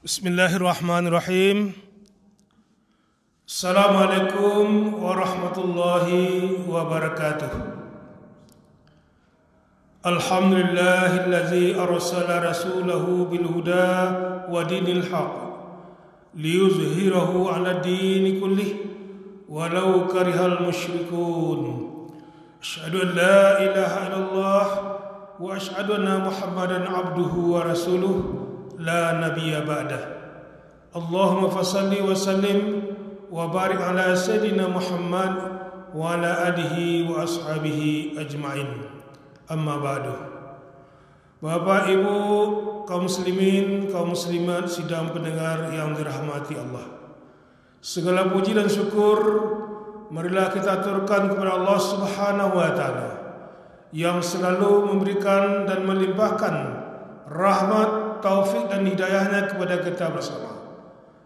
Bismillahirrahmanirrahim. Assalamualaikum warahmatullahi wabarakatuh. Alhamdulillahillazi arsala rasulahu bil huda wa dinil haq liyuzhirahu 'ala dini kullih walau karihal musyrikun. Asyhadu an la ilaha illallah wa asyhadu anna Muhammadan abduhu wa rasuluh la nabiyya ba'dah. Allahumma fasalli wa sallim wa barik ala sayyidina Muhammad wa ala alihi wa ashabihi ajma'in. Amma ba'du. Bapak, Ibu, kaum muslimin, kaum muslimat, sidang pendengar yang dirahmati Allah, segala puji dan syukur marilah kita aturkan kepada Allah Subhanahu wa taala yang selalu memberikan dan melimpahkan rahmat, taufik dan hidayahnya kepada kita bersama.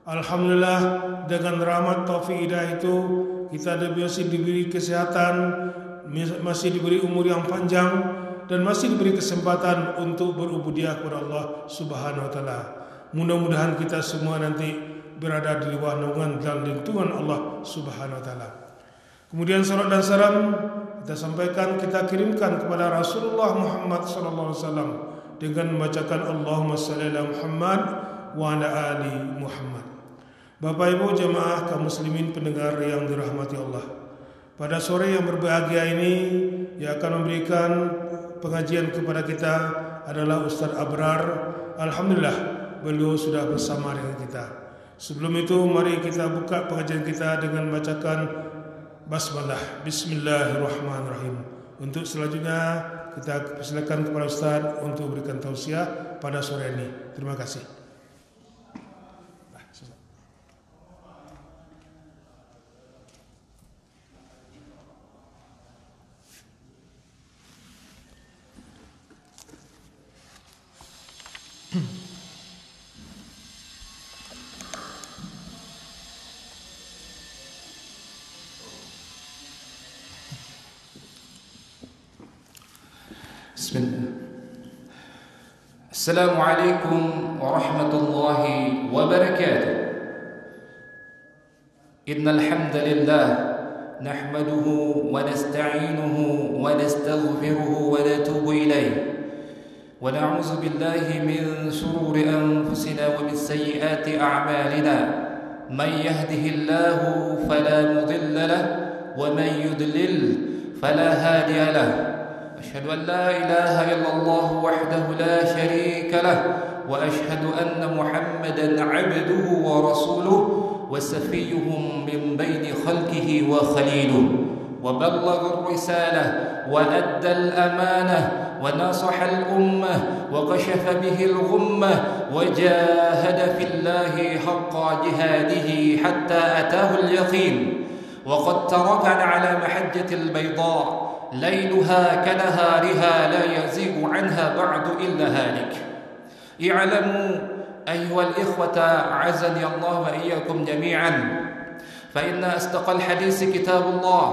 Alhamdulillah, dengan rahmat, taufik, hidayah itu kita masih diberi kesehatan, masih diberi umur yang panjang, dan masih diberi kesempatan untuk berubudiah kepada Allah Subhanahu wa taala. Mudah-mudahan kita semua nanti berada di bawah naungan dan lindungan Allah Subhanahu wa taala. Kemudian salat dan salam kita sampaikan, kita kirimkan kepada Rasulullah Muhammad sallallahu alaihi wasallam dengan membacakan Allahumma shalli ala Muhammad wa ala ali Muhammad. Bapak, Ibu, jemaah kaum muslimin pendengar yang dirahmati Allah, pada sore yang berbahagia ini yang akan memberikan pengajian kepada kita adalah Ustaz Abrar. Alhamdulillah, beliau sudah bersama dengan kita. Sebelum itu, mari kita buka pengajian kita dengan membacakan basmalah. Bismillahirrahmanirrahim. Untuk selanjutnya kita persilakan kepada Ustaz untuk berikan tausiah pada sore ini. Terima kasih. Bismillah. Assalamualaikum warahmatullahi wabarakatuh. Innal hamdalillah nahmaduhu wa nasta'inuhu wa nastaghfiruhu wa natubu ilayh wa na'udzu billahi min shururi anfusina wa min sayyiati a'malina. Man yahdihillahu fala mudilla lahu wa man yudlil fala hadiya lahu. أشهد أن لا إله إلا الله وحده لا شريك له وأشهد أن محمدا عبده ورسوله وسفيه من بين خلقه وخليله وبلغ الرسالة وأدى الأمانة ونصح الأمة وكشف به الغمة وجاهد في الله حق جهاده حتى أتاه اليقين وقد تركنا على محجة البيضاء ليلها كنهارها لا يزيغ عنها بعد إلا هالك. اعلموا أيها الإخوة أعزني الله وإياكم جميعا فإن أصدق الحديث كتاب الله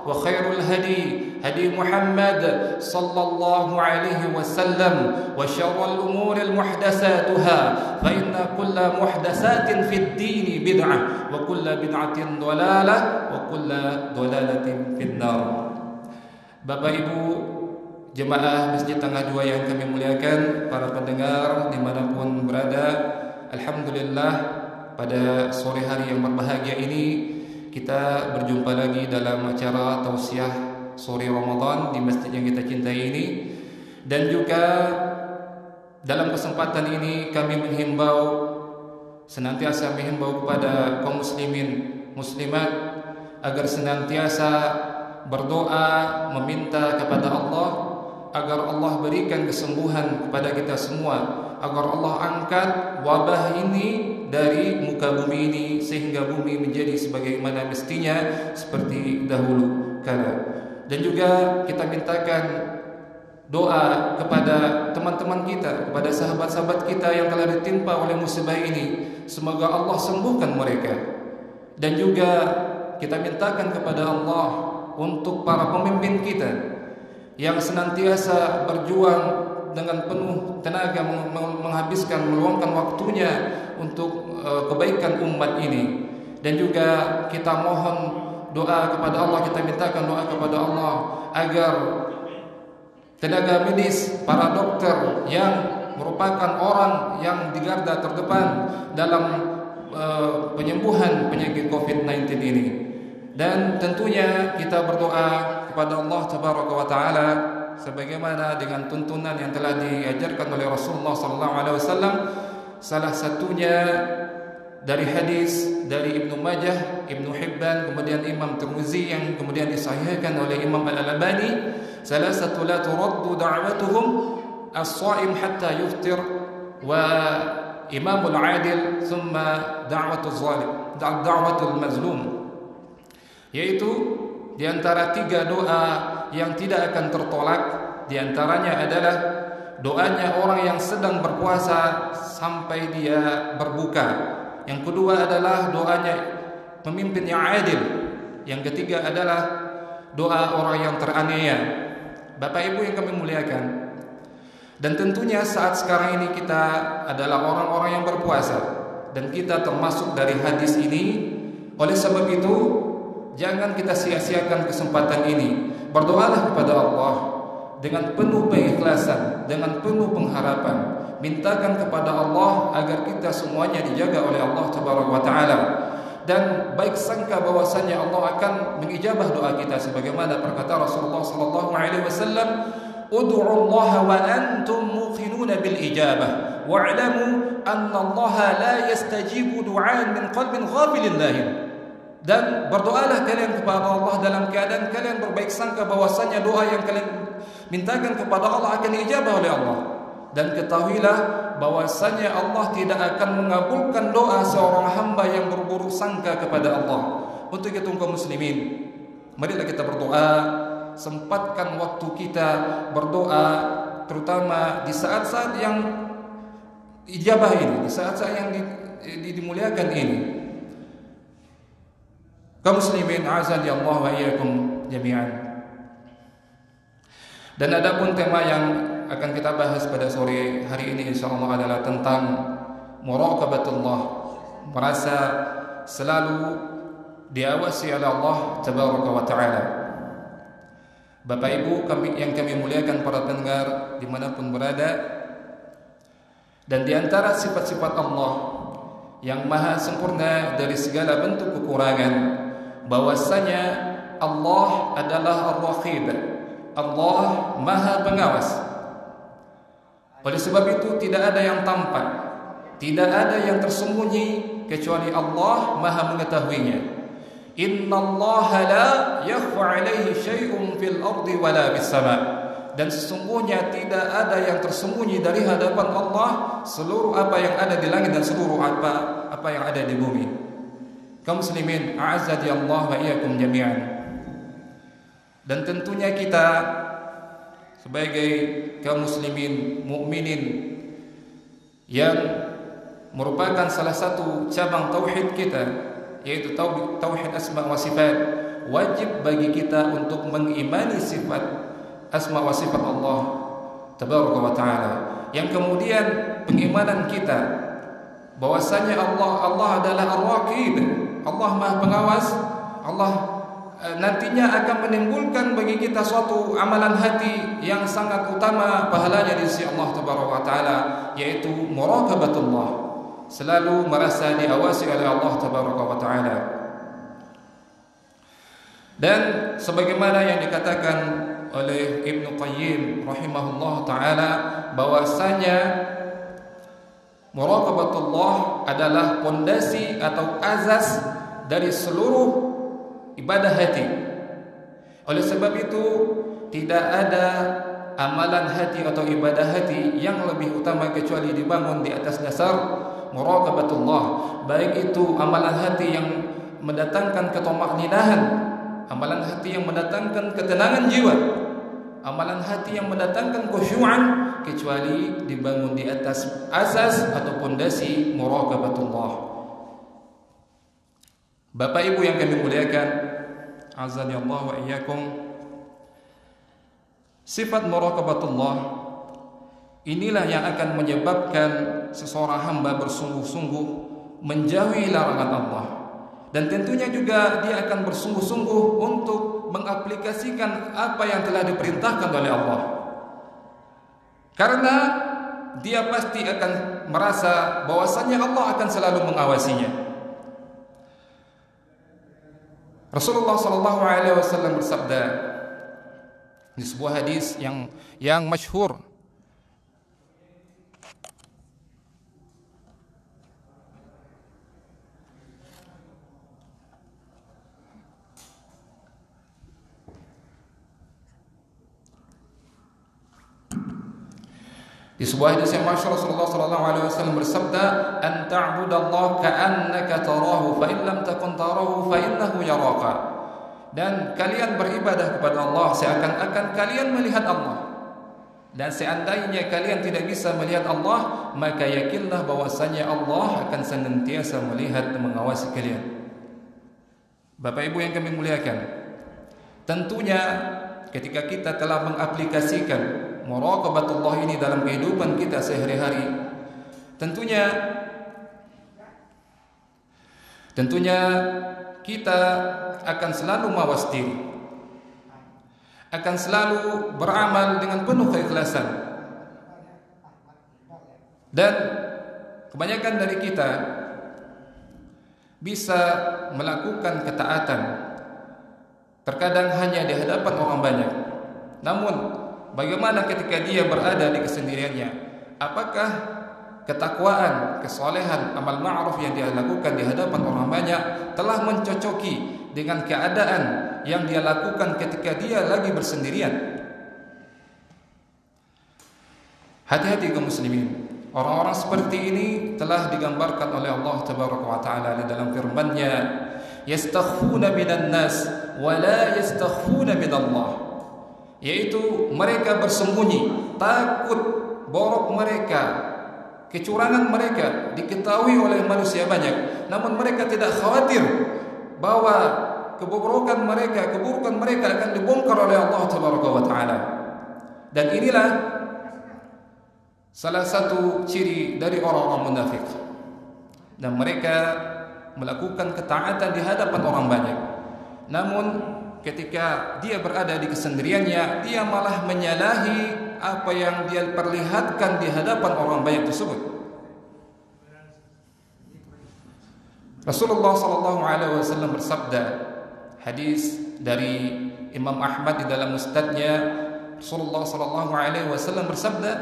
وخير الهدي هدي محمد صلى الله عليه وسلم وشر الأمور محدثاتها فإن كل محدثات في الدين بدعة وكل بدعة ضلالة وكل ضلالة في النار. Bapak, Ibu, jemaah Masjid Tangga 2 yang kami muliakan, para pendengar dimanapun berada, alhamdulillah pada sore hari yang berbahagia ini kita berjumpa lagi dalam acara tausiah sore Ramadan di masjid yang kita cintai ini. Dan juga dalam kesempatan ini kami senantiasa menghimbau kepada kaum muslimin muslimat agar senantiasa berdoa meminta kepada Allah agar Allah berikan kesembuhan kepada kita semua, agar Allah angkat wabah ini dari muka bumi ini sehingga bumi menjadi sebagaimana mestinya seperti dahulu kala. Dan juga kita mintakan doa kepada teman-teman kita, kepada sahabat-sahabat kita yang telah ditimpa oleh musibah ini, semoga Allah sembuhkan mereka. Dan juga kita mintakan kepada Allah untuk para pemimpin kita yang senantiasa berjuang dengan penuh tenaga, meluangkan waktunya untuk kebaikan umat ini. Dan juga kita mohon doa kepada Allah, kita mintakan doa kepada Allah agar tenaga medis, para dokter yang merupakan orang yang di garda terdepan dalam penyembuhan penyakit COVID-19 ini. Dan tentunya kita berdoa kepada Allah Tabaraka wa Ta'ala sebagaimana dengan tuntunan yang telah diajarkan oleh Rasulullah SAW. Salah satunya dari hadis dari Ibnu Majah, Ibnu Hibban, kemudian Imam Tirmizi yang kemudian disahihkan oleh Imam Al-Albani, salasatu la turaddu da'watuhum as-sha'im hatta yuftir wa imamul 'adil thumma da'watul zalim, da'watul mazlum. Yaitu di antara 3 doa yang tidak akan tertolak, di antaranya adalah doanya orang yang sedang berpuasa sampai dia berbuka. Yang kedua adalah doanya pemimpin yang adil. Yang ketiga adalah doa orang yang teraniaya. Bapak Ibu yang kami muliakan, dan tentunya saat sekarang ini kita adalah orang-orang yang berpuasa, dan kita termasuk dari hadis ini. Oleh sebab itu, jangan kita sia-siakan kesempatan ini. Berdoalah kepada Allah dengan penuh keikhlasan, dengan penuh pengharapan. Mintakan kepada Allah agar kita semuanya dijaga oleh Allah Tabaraka wa Ta'ala. Dan baik sangka bahwasanya Allah akan mengijabah doa kita sebagaimana perkata Rasulullah sallallahu alaihi wasallam, "Ud'u Allah wa antum muqinuna bil ijabah wa'lamu anna Allah la yastajibu du'aan min qalbin ghafilin lahin." Dan berdoalah kalian kepada Allah dalam keadaan kalian berbaik sangka bahwasanya doa yang kalian mintakan kepada Allah akan diijabah oleh Allah. Dan ketahuilah bahwasanya Allah tidak akan mengabulkan doa seorang hamba yang berburuk sangka kepada Allah. Untuk itu kaum muslimin, marilah kita berdoa, sempatkan waktu kita berdoa, terutama di saat-saat yang ijabah ini, di saat-saat yang dimuliakan ini. Kaum muslimin, azan ya Allah wa iyyakum jami'an. Dan adapun tema yang akan kita bahas pada sore hari ini insyaallah adalah tentang muraqabatullah, merasa selalu diawasi oleh Allah Tabaraka wa Ta'ala. Bapak Ibu yang kami muliakan, para pendengar dimanapun berada, dan di antara sifat-sifat Allah yang maha sempurna dari segala bentuk kekurangan, bahwasanya Allah adalah Ar-Raqib, Allah maha pengawas. Oleh sebab itu tidak ada yang tampak, tidak ada yang tersembunyi kecuali Allah maha mengetahuinya. Innallaha la yakhfa 'alaihi syai'un fil ardi wala bis sama'. Dan sesungguhnya tidak ada yang tersembunyi dari hadapan Allah, seluruh apa yang ada di langit dan seluruh apa yang ada di bumi. Kaum muslimin, a'azzani Allah wa iyyakum jami'an. Dan tentunya kita sebagai kaum muslimin mukminin yang merupakan salah satu cabang tauhid kita, yaitu tauhid asma wa sifat, wajib bagi kita untuk mengimani sifat asma wa sifat Allah Tabaraka wa Ta'ala. Yang kemudian pengimanan kita bahwasanya Allah adalah Ar-Raqib, Allah maha pengawas. Allah nantinya akan menimbulkan bagi kita suatu amalan hati yang sangat utama pahalanya di sisi Allah Tabaraka wa Ta'ala, yaitu muraqabatullah, selalu merasa diawasi oleh Allah Tabaraka wa Ta'ala. Dan sebagaimana yang dikatakan oleh Ibnu Qayyim rahimahullah ta'ala, bahwasanya muraqabatullah adalah pondasi atau azas dari seluruh ibadah hati. Oleh sebab itu tidak ada amalan hati atau ibadah hati yang lebih utama kecuali dibangun di atas dasar muraqabatullah. Baik itu amalan hati yang mendatangkan ketumakninahan, amalan hati yang mendatangkan ketenangan jiwa, amalan hati yang mendatangkan khusyu'an, kecuali dibangun di atas asas atau pondasi muraqabatullah. Bapak Ibu yang kami muliakan, azani Allah wa iyyakum, Sifat muraqabatullah inilah yang akan menyebabkan seseorang hamba bersungguh-sungguh menjauhi larangan Allah, dan tentunya juga dia akan bersungguh-sungguh untuk mengaplikasikan apa yang telah diperintahkan oleh Allah, karena dia pasti akan merasa bahwasannya Allah akan selalu mengawasinya. Rasulullah SAW bersabda di sebuah hadis yang masyhur, di sebuah hadis yang masyhur Rasulullah SAW bersabda, "An ta'budallaha ka'annaka tarahu, fa in lam takun tarahu fa innahu yaraka." Dan kalian beribadah kepada Allah seakan-akan kalian melihat Allah. Dan seandainya kalian tidak bisa melihat Allah, maka yakinlah bahwasanya Allah akan senantiasa melihat dan mengawasi kalian. Bapak Ibu yang kami muliakan, tentunya ketika kita telah mengaplikasikan muraqabatullah ini dalam kehidupan kita sehari-hari, tentunya kita akan selalu mawas diri, akan selalu beramal dengan penuh keikhlasan. Dan kebanyakan dari kita bisa melakukan ketaatan terkadang hanya di hadapan orang banyak. Namun bagaimana ketika dia berada di kesendiriannya? Apakah ketakwaan, kesolehan, amal ma'ruf yang dia lakukan di hadapan orang banyak telah mencocoki dengan keadaan yang dia lakukan ketika dia lagi bersendirian? Hati-hati kaum muslimin. Orang-orang seperti ini telah digambarkan oleh Allah Tabaraka wa Ta'ala di dalam firman-Nya, "Yastakhfuna minan nas wa la yastakhfuna minallah." Yaitu mereka bersembunyi, takut borok mereka, kecurangan mereka diketahui oleh manusia banyak, namun mereka tidak khawatir bahwa keburukan mereka akan dibongkar oleh Allah Tabaraka wa Ta'ala. Dan inilah salah satu ciri dari orang-orang munafik, dan mereka melakukan ketaatan di hadapan orang banyak, namun ketika dia berada di kesendiriannya, dia malah menyalahi apa yang dia perlihatkan di hadapan orang banyak tersebut. Rasulullah SAW bersabda, hadis dari Imam Ahmad di dalam Musnadnya, Rasulullah SAW bersabda,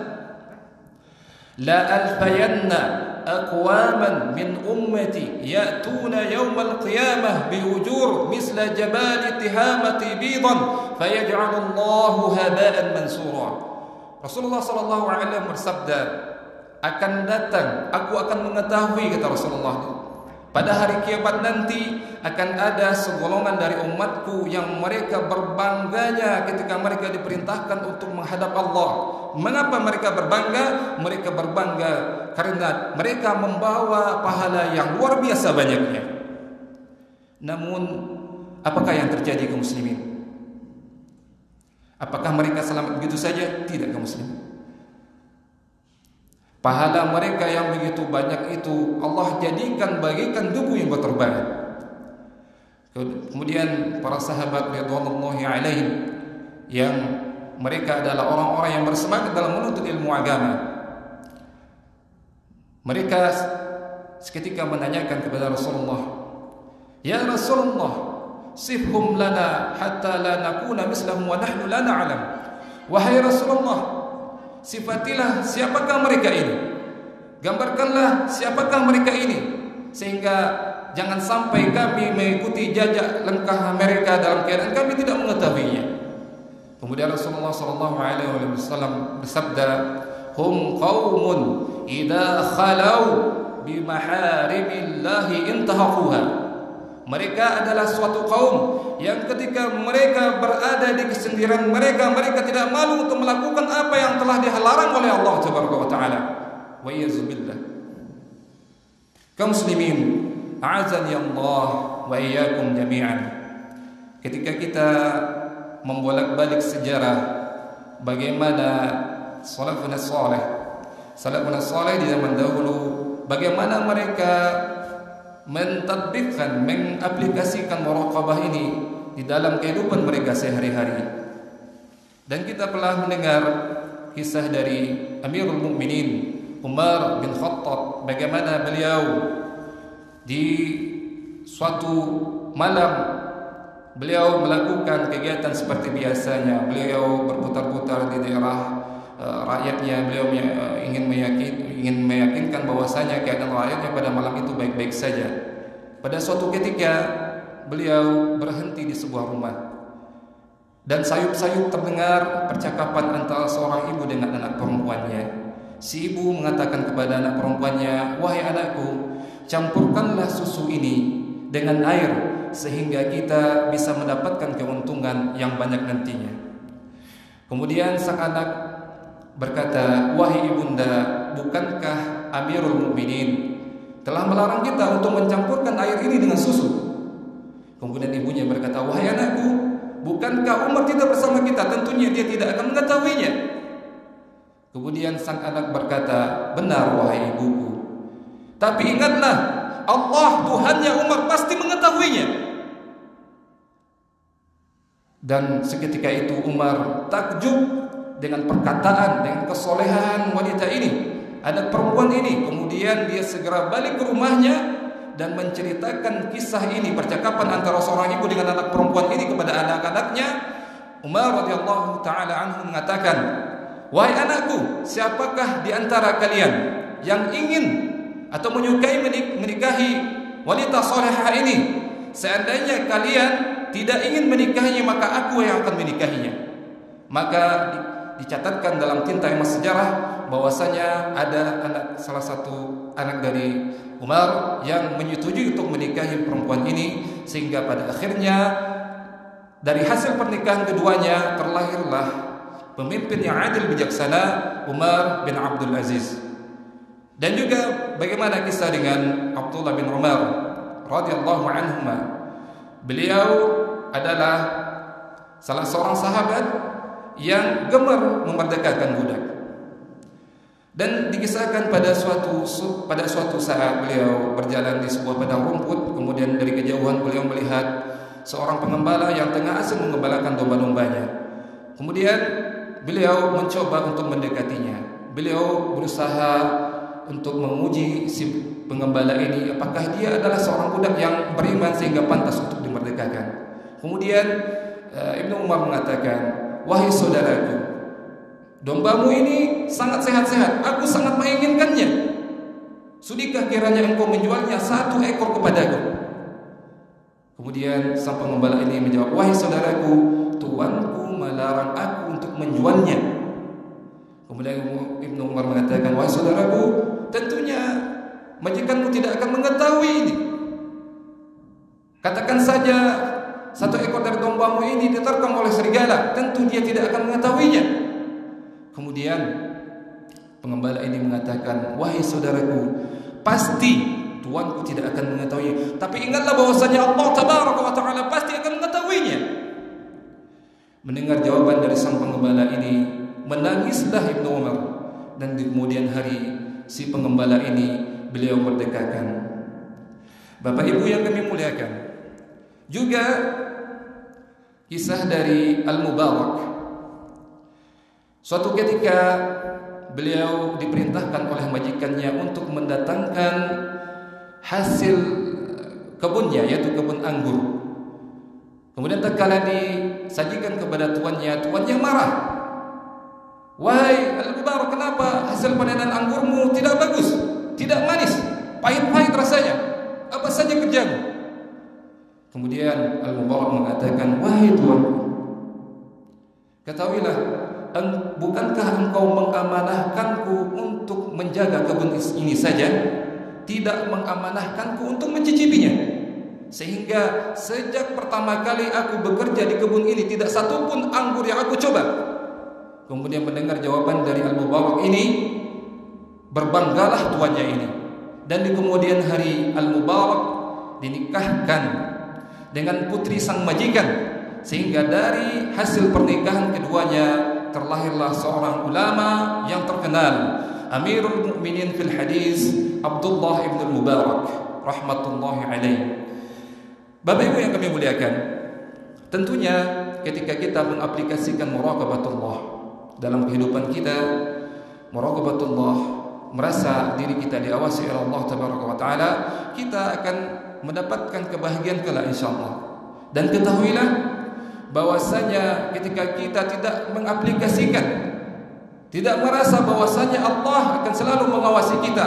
"La alfayanna aqwaman min ummati ya'tuna yawmal qiyamah biujur misla jabal tihamati bidan fayaj'alullahu haba'an mansura." Rasulullah SAW bersabda, akan datang, aku akan mengetahui, kata Rasulullah, pada hari kiamat nanti akan ada segolongan dari umatku yang mereka berbangganya ketika mereka diperintahkan untuk menghadap Allah. Mengapa mereka berbangga? Mereka berbangga karena mereka membawa pahala yang luar biasa banyaknya. Namun apakah yang terjadi kaum muslimin? Apakah mereka selamat begitu saja? Tidak kaum muslimin. Pahala mereka yang begitu banyak itu Allah jadikan bagikan debu yang berterbangan. Kemudian para sahabat radhiyallahu alaihim yang mereka adalah orang-orang yang bersemangat dalam menuntut ilmu agama, mereka seketika menanyakan kepada Rasulullah, "Ya Rasulullah, sifhum lana hatta la nakuna mislahum wa nahnu la na'lam." Wahai Rasulullah, sifatilah siapakah mereka ini, gambarkanlah siapakah mereka ini, sehingga jangan sampai kami mengikuti jejak langkah mereka dalam keadaan kami tidak mengetahuinya. Kemudian Rasulullah SAW bersabda, "Hum qaumun idza khalau bi maharimillahi intahaquha." Mereka adalah suatu kaum yang ketika mereka berada di kesendirian mereka tidak malu untuk melakukan apa yang telah dilarang oleh Allah Taala. Wa yazubillah. Kaum muslimin, a'azani Allah wa iyyakum jami'an. Ketika kita membolak-balik sejarah bagaimana salafun saleh di zaman dahulu, bagaimana mereka mentadbiqkan, mengaplikasikan muraqabah ini di dalam kehidupan mereka sehari-hari. Dan kita telah mendengar kisah dari Amirul Mukminin Umar bin Khattab, bagaimana beliau di suatu malam beliau melakukan kegiatan seperti biasanya. Beliau berputar-putar di daerah rakyatnya. Beliau ingin meyakinkan bahwasanya keadaan rakyatnya pada malam itu baik-baik saja. Pada suatu ketika beliau berhenti di sebuah rumah, dan sayup-sayup terdengar percakapan antara seorang ibu dengan anak perempuannya. Si ibu mengatakan kepada anak perempuannya, "Wahai anakku, campurkanlah susu ini dengan air sehingga kita bisa mendapatkan keuntungan yang banyak nantinya." Kemudian sang anak berkata, "Wahai ibunda, bukankah Amirul Mukminin telah melarang kita untuk mencampurkan air ini dengan susu?" Kemudian ibunya berkata, "Wahai anakku, bukankah Umar tidak bersama kita? Tentunya dia tidak akan mengetahuinya." Kemudian sang anak berkata, "Benar wahai ibuku, tapi ingatlah, Allah Tuhannya Umar pasti mengetahuinya." Dan seketika itu Umar takjub dengan perkataan, dengan kesolehan wanita ini, anak perempuan ini. Kemudian dia segera balik ke rumahnya dan menceritakan kisah ini, percakapan antara seorang ibu dengan anak perempuan ini kepada anak-anaknya. Umar radhiyallahu taala anhu mengatakan, "Wahai anakku, siapakah di antara kalian yang ingin atau menyukai menikahi wanita salehah ini? Seandainya kalian tidak ingin menikahinya, maka aku yang akan menikahinya." Maka dicatatkan dalam tinta emas sejarah bahwasanya ada salah satu anak dari Umar yang menyetujui untuk menikahi perempuan ini, sehingga pada akhirnya dari hasil pernikahan keduanya terlahirlah pemimpin yang adil bijaksana, Umar bin Abdul Aziz. Dan juga bagaimana kisah dengan Abdullah bin Umar radhiyallahu anhuma. Beliau adalah salah seorang sahabat yang gemar memerdekakan budak. Dan dikisahkan pada suatu saat beliau berjalan di sebuah padang rumput, kemudian dari kejauhan beliau melihat seorang pengembala yang tengah asik mengembalakan domba-dombanya. Kemudian beliau mencoba untuk mendekatinya. Beliau berusaha untuk menguji si pengembala ini, apakah dia adalah seorang budak yang beriman sehingga pantas untuk dimerdekakan. Kemudian Ibnu Umar mengatakan, "Wahai saudaraku, dombamu ini sangat sehat-sehat, aku sangat menginginkannya. Sudikah kiranya engkau menjualnya 1 ekor kepadaku?" Kemudian sang pengembala ini menjawab, "Wahai saudaraku, tuanku melarang aku untuk menjualnya." Kemudian Ibnu Umar mengatakan, "Wahai saudaraku, tentunya majikanmu tidak akan mengetahui ini. Katakan saja 1 ekor dari dombamu ini diterkam oleh serigala, tentu dia tidak akan mengetahuinya." Kemudian pengembala ini mengatakan, "Wahai saudaraku, pasti tuanku tidak akan mengetahui. Tapi ingatlah bahwasanya Allah Tabaraka wa Ta'ala pasti akan mengetahuinya." Mendengar jawaban dari sang pengembala ini, menangislah Ibnu Umar. Dan di kemudian hari si pengembala ini beliau merdekakan. Bapak Ibu yang kami muliakan, juga kisah dari Al-Mubarak. Suatu ketika beliau diperintahkan oleh majikannya untuk mendatangkan hasil kebunnya, yaitu kebun anggur. Kemudian tatkala disajikan kepada tuannya marah. "Wahai Al-Mubarak, kenapa hasil panenan anggurmu tidak bagus, tidak manis, pahit-pahit rasanya? Apa saja kerjamu?" Kemudian Al-Mubarak mengatakan, "Wahai tuanku, ketahuilah, bukankah engkau mengamanahkanku untuk menjaga kebun ini saja, tidak mengamanahkanku untuk mencicipinya? Sehingga sejak pertama kali aku bekerja di kebun ini, tidak satupun anggur yang aku coba." Kemudian mendengar jawaban dari Al-Mubarak ini, berbanggalah tuannya ini. Dan di kemudian hari Al-Mubarak dinikahkan dengan putri sang majikan, sehingga dari hasil pernikahan keduanya terlahirlah seorang ulama yang terkenal, Amirul Mukminin fil Hadis, Abdullah ibn Mubarak rahmatullahi alaih. Bapak Ibu yang kami muliakan, tentunya ketika kita mengaplikasikan muraqabatullah dalam kehidupan kita, muraqabatullah, merasa diri kita diawasi oleh Allah tabaraka wa taala, kita akan mendapatkan kebahagiaan kelak insyaallah. Dan ketahuilah bahwasanya ketika kita tidak mengaplikasikan, tidak merasa bahwasanya Allah akan selalu mengawasi kita,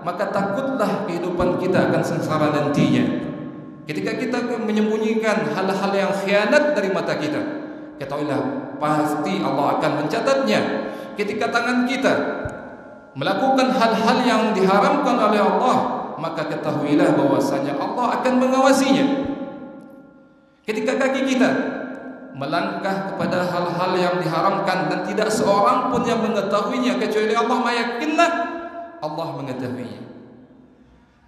maka takutlah kehidupan kita akan sengsara nantinya. Ketika kita menyembunyikan hal-hal yang khianat dari mata kita, ketahuilah pasti Allah akan mencatatnya. Ketika tangan kita melakukan hal-hal yang diharamkan oleh Allah, maka ketahuilah bahwasanya Allah akan mengawasinya. Ketika kaki kita melangkah kepada hal-hal yang diharamkan dan tidak seorang pun yang mengetahuinya kecuali Allah, yakinlah Allah mengetahuinya.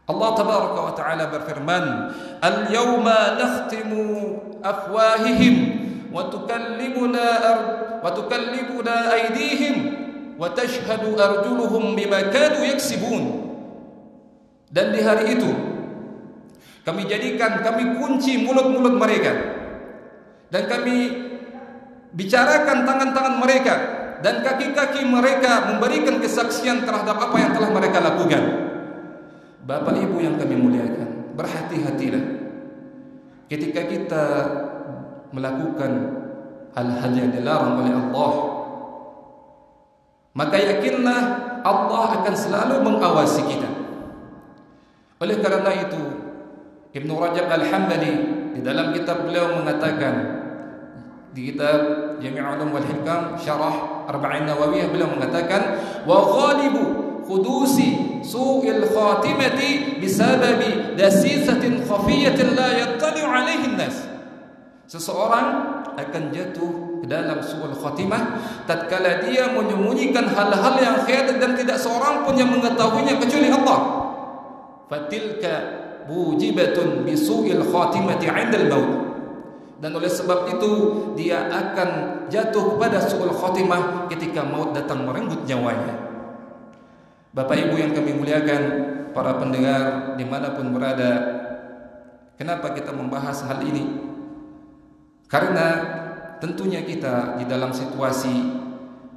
Allah tabaraka wa taala berfirman, "Al-yawma nakhtimu afwahihim wa tukallimuna aydihim wa tashhadu arjuluhum bima kanu yaksibun." Dan di hari itu kami kunci mulut-mulut mereka, dan kami bicarakan tangan-tangan mereka, dan kaki-kaki mereka memberikan kesaksian terhadap apa yang telah mereka lakukan. Bapak Ibu yang kami muliakan, berhati-hatilah ketika kita melakukan hal-hal yang dilarang oleh Allah, maka yakinlah Allah akan selalu mengawasi kita. Oleh karena itu, Ibnu Rajab Al-Hambali di dalam kitab beliau mengatakan, di kitab Jami' Ulum wal Hikam Syarah Arba'in Nawawiyah, beliau mengatakan, wa ghalibu khudusi su'il khatimati bisababi dasisatin khafiyatin la yattali'u 'alaihi an-nas. Seseorang akan jatuh ke dalam su'ul khatimah tatkala dia menyembunyikan hal-hal yang khianat dan tidak seorang pun yang mengetahuinya kecuali Allah. Fatilka mujibatun bisu'il khatimati 'indal maut. Dan oleh sebab itu dia akan jatuh kepada su'ul khatimah ketika maut datang merenggut nyawanya. Bapak Ibu yang kami muliakan, para pendengar dimanapun berada, kenapa kita membahas hal ini? Karena tentunya kita di dalam situasi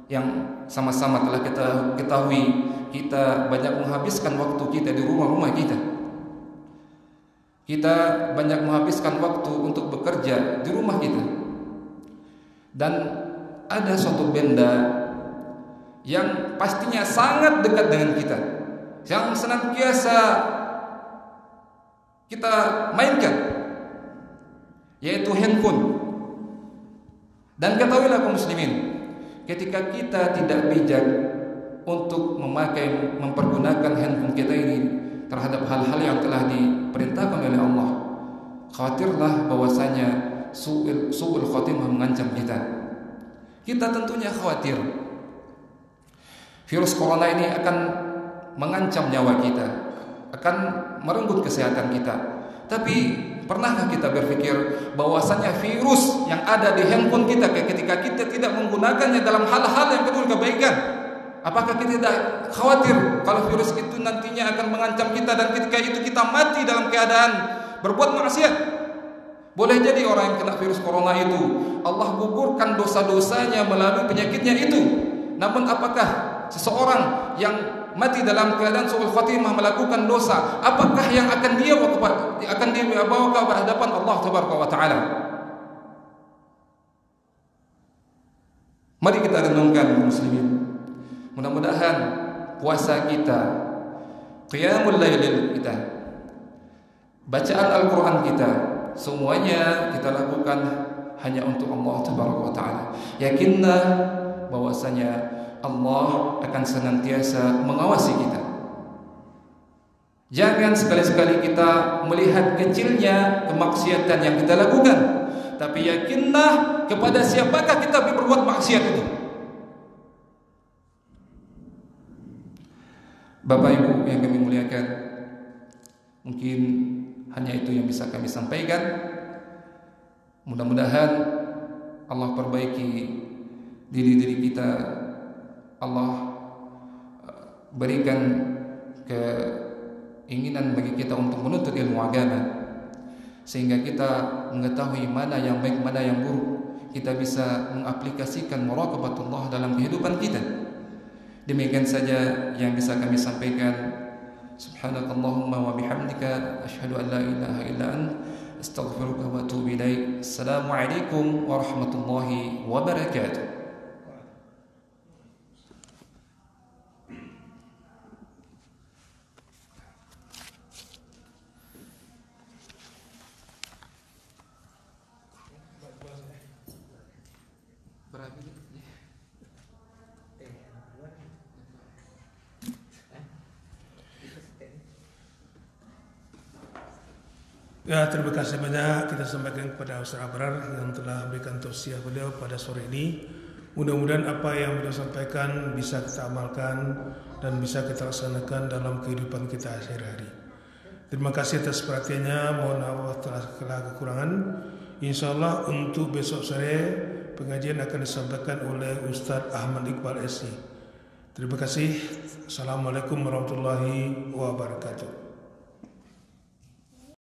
yang sama-sama telah kita ketahui, kita banyak menghabiskan waktu kita di rumah-rumah kita. Kita banyak menghabiskan waktu untuk bekerja di rumah kita. Dan ada suatu benda yang pastinya sangat dekat dengan kita, yang senantiasa kita mainkan, yaitu handphone. Dan ketahuilah kaum muslimin, ketika kita tidak bijak untuk mempergunakan handphone kita ini terhadap hal-hal yang telah diperintahkan oleh Allah, khawatirlah bahwasanya su'ul khatimah mengancam kita. Kita tentunya khawatir virus corona ini akan mengancam nyawa kita, akan merenggut kesehatan kita. Tapi pernahkah kita berpikir bahwasanya virus yang ada di handphone kita ketika kita tidak menggunakannya dalam hal-hal yang penuh kebaikan, apakah kita tidak khawatir kalau virus itu nantinya akan mengancam kita dan ketika itu kita mati dalam keadaan berbuat maksiat? Boleh jadi orang yang kena virus corona itu Allah gugurkan dosa-dosanya melalui penyakitnya itu. Namun apakah seseorang yang mati dalam keadaan su'ul khatimah melakukan dosa, apakah yang akan dia bawa ke hadapan Allah tabaraka wa taala? Mari kita renungkan muslimin. Mudah-mudahan puasa kita, qiyamul lail kita, bacaan Al-Quran kita, semuanya kita lakukan hanya untuk Allah tabaraka wa taala. Yakinlah bahwasanya Allah akan senantiasa mengawasi kita. Jangan sekali-sekali kita melihat kecilnya kemaksiatan yang kita lakukan, tapi yakinlah kepada siapakah kita berbuat maksiat itu. Bapak Ibu yang kami muliakan, mungkin hanya itu yang bisa kami sampaikan. Mudah-mudahan Allah perbaiki diri kita Allah berikan keinginan bagi kita untuk menuntut ilmu agama, sehingga kita mengetahui mana yang baik, mana yang buruk. Kita bisa mengaplikasikan muraqabatullah dalam kehidupan kita. Demikian saja yang bisa kami sampaikan. Subhanakallahumma wa bihamdika asyhadu an la ilaha illa anta astaghfiruka wa atubu ilaik. Assalamualaikum warahmatullahi wabarakatuh. Ya, terima kasih banyak kita sampaikan kepada Ustaz Abrar yang telah memberikan tausiah beliau pada sore ini. Mudah-mudahan apa yang beliau sampaikan bisa kita amalkan dan bisa kita laksanakan dalam kehidupan kita sehari-hari. Terima kasih atas perhatiannya. Mohon maaf telah kekurangan. InsyaAllah untuk besok sore pengajian akan disampaikan oleh Ustaz Ahmad Iqbal SI. Terima kasih. Assalamualaikum warahmatullahi wabarakatuh.